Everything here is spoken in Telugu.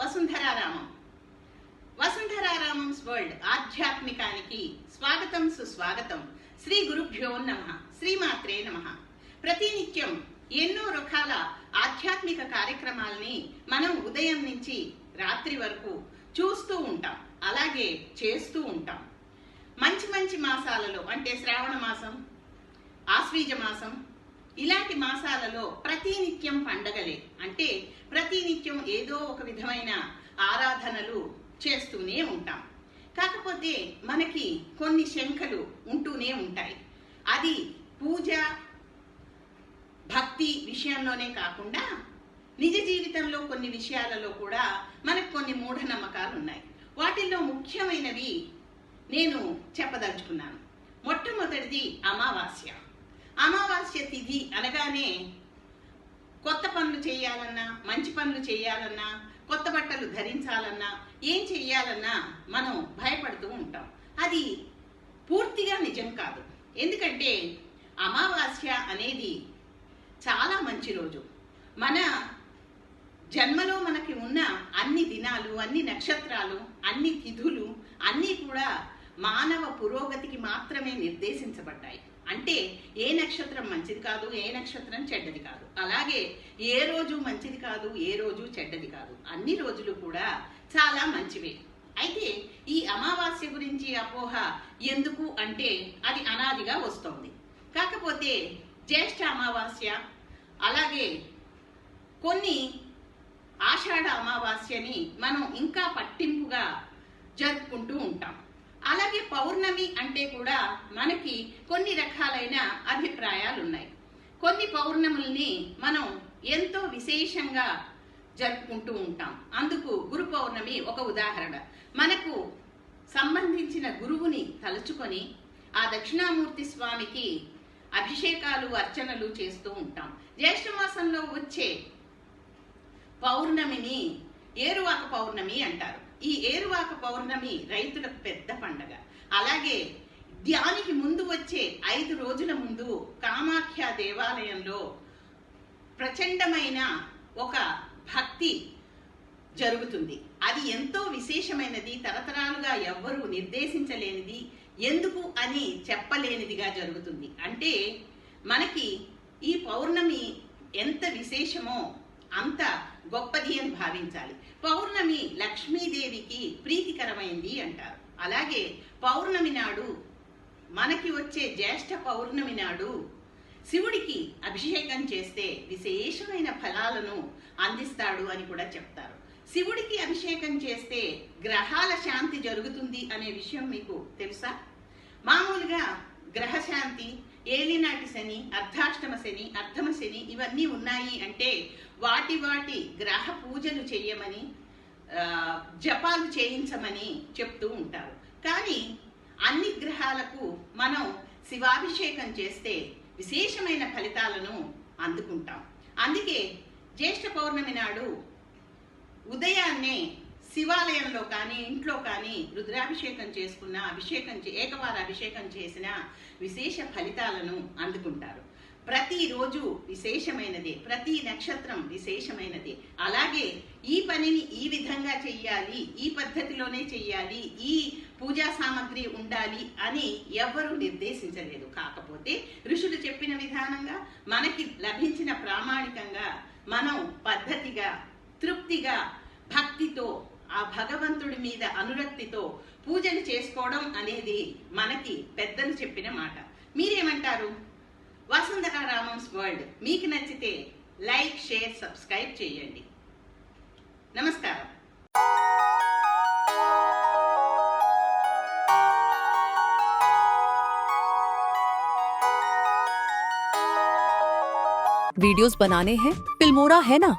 వసుంధరారామం. వసుంధరారామమ్స్ వరల్డ్ ఆధ్యాత్మికానికి స్వాగతం, సుస్వాగతం. శ్రీ గురుభ్యో నమః, శ్రీమాత్రే నమః. ప్రతినిత్యం ఎన్నో రకాల ఆధ్యాత్మిక కార్యక్రమాలని మనం ఉదయం నుంచి రాత్రి వరకు చూస్తూ ఉంటాం, అలాగే చేస్తూ ఉంటాం. మంచి మంచి మాసాలలో అంటే శ్రావణ మాసం, ఆశ్వీజ మాసం, ఇలాంటి మాసాలలో ప్రతినిత్యం పండగలే. అంటే ప్రతినిత్యం ఏదో ఒక విధమైన ఆరాధనలు చేస్తూనే ఉంటాం. కాకపోతే మనకి కొన్ని శంఖలు ఉంటూనే ఉంటాయి. అది పూజ భక్తి విషయంలోనే కాకుండా నిజ జీవితంలో కొన్ని విషయాలలో కూడా మనకు కొన్ని మూఢనమ్మకాలు ఉన్నాయి. వాటిల్లో ముఖ్యమైనవి నేను చెప్పదలుచుకున్నాను. మొట్టమొదటిది అమావాస్య. అమావాస్య తిథి అనగానే కొత్త పనులు చేయాలన్నా, మంచి పనులు చేయాలన్నా, కొత్త బట్టలు ధరించాలన్నా, ఏం చెయ్యాలన్నా మనం భయపడుతూ ఉంటాం. అది పూర్తిగా నిజం కాదు. ఎందుకంటే అమావాస్య అనేది చాలా మంచి రోజు. మన జన్మలో మనకి ఉన్న అన్ని దినాలు, అన్ని నక్షత్రాలు, అన్ని తిథులు అన్నీ కూడా మానవ పురోగతికి మాత్రమే నిర్దేశించబడ్డాయి. అంటే ఏ నక్షత్రం మంచిది కాదు, ఏ నక్షత్రం చెడ్డది కాదు. అలాగే ఏ రోజు మంచిది కాదు, ఏ రోజు చెడ్డది కాదు. అన్ని రోజులు కూడా చాలా మంచివే. అయితే ఈ అమావాస్య గురించి అపోహ ఎందుకు అంటే అది అనాదిగా వస్తోంది. కాకపోతే జ్యేష్ఠ అమావాస్య, అలాగే కొన్ని ఆషాఢ అమావాస్యని మనం ఇంకా పట్టింపుగా జరుపుకుంటూ ఉంటాం. అలాగే పౌర్ణమి అంటే కూడా మనకి కొన్ని రకాలైన అభిప్రాయాలు ఉన్నాయి. కొన్ని పౌర్ణముల్ని మనం ఎంతో విశేషంగా జరుపుకుంటూ ఉంటాం. అందుకు గురు పౌర్ణమి ఒక ఉదాహరణ. మనకు సంబంధించిన గురువుని తలుచుకొని ఆ దక్షిణామూర్తి స్వామికి అభిషేకాలు, అర్చనలు చేస్తూ ఉంటాం. జ్యేష్ఠ మాసంలో వచ్చే పౌర్ణమిని ఏరువాక పౌర్ణమి అంటారు. ఈ ఏరువాక పౌర్ణమి రైతులకు పెద్ద పండగ. అలాగే దానికి ముందు వచ్చే 5 రోజుల ముందు కామాఖ్య దేవాలయంలో ప్రచండమైన ఒక భక్తి జరుగుతుంది. అది ఎంతో విశేషమైనది, తరతరాలుగా ఎవ్వరూ నిర్దేశించలేనిది, ఎందుకు అని చెప్పలేనిదిగా జరుగుతుంది. అంటే మనకి ఈ పౌర్ణమి ఎంత విశేషమో అంత గొప్పది అని భావించాలి. పౌర్ణమి లక్ష్మీదేవికి ప్రీతికరమైంది అంటారు. అలాగే పౌర్ణమి నాడు, మనకి వచ్చే జ్యేష్ఠ పౌర్ణమి నాడు శివుడికి అభిషేకం చేస్తే విశేషమైన ఫలాలను అందిస్తాడు అని కూడా చెప్తారు. శివుడికి అభిషేకం చేస్తే గ్రహాల శాంతి జరుగుతుంది అనే విషయం మీకు తెలుసా? మామూలుగా గ్రహశాంతి, ఏలినాటి శని, అర్ధాష్టమ శని, అర్ధమ శని ఇవన్నీ ఉన్నాయి అంటే వాటి గ్రహ పూజలు చేయమని, జపాలు చేయించమని చెప్తూ ఉంటారు. కానీ అన్ని గ్రహాలకు మనం శివాభిషేకం చేస్తే విశేషమైన ఫలితాలను అందుకుంటాం. అందుకే జ్యేష్ఠ పౌర్ణమి నాడు ఉదయాన్నే శివాలయంలో కానీ ఇంట్లో కానీ రుద్రాభిషేకం చేసుకున్న, ఏకవార అభిషేకం చేసిన విశేష ఫలితాలను అందుకుంటారు. ప్రతిరోజు విశేషమైనదే, ప్రతి నక్షత్రం విశేషమైనదే. అలాగే ఈ పనిని ఈ విధంగా చెయ్యాలి, ఈ పద్ధతిలోనే చెయ్యాలి, ఈ పూజా సామాగ్రి ఉండాలి అని ఎవ్వరూ నిర్దేశించలేదు. కాకపోతే ఋషులు చెప్పిన విధానంగా మనకి లభించిన ప్రామాణికంగా మనం పద్ధతిగా, తృప్తిగా, భక్తితో, ఆ భగవంతుడి మీద అనురక్తితో పూజలు చేసుకోవడం అనేది మనకి పెద్దలు చెప్పిన మాట. మీరేమంటారు? వసుంధరారామమ్స్ వరల్డ్ మీకు నచ్చితే లైక్, షేర్, సబ్స్క్రైబ్ చేయండి. నమస్కారం. वीडियोस बनाने हैं, फिल्मोरा है ना।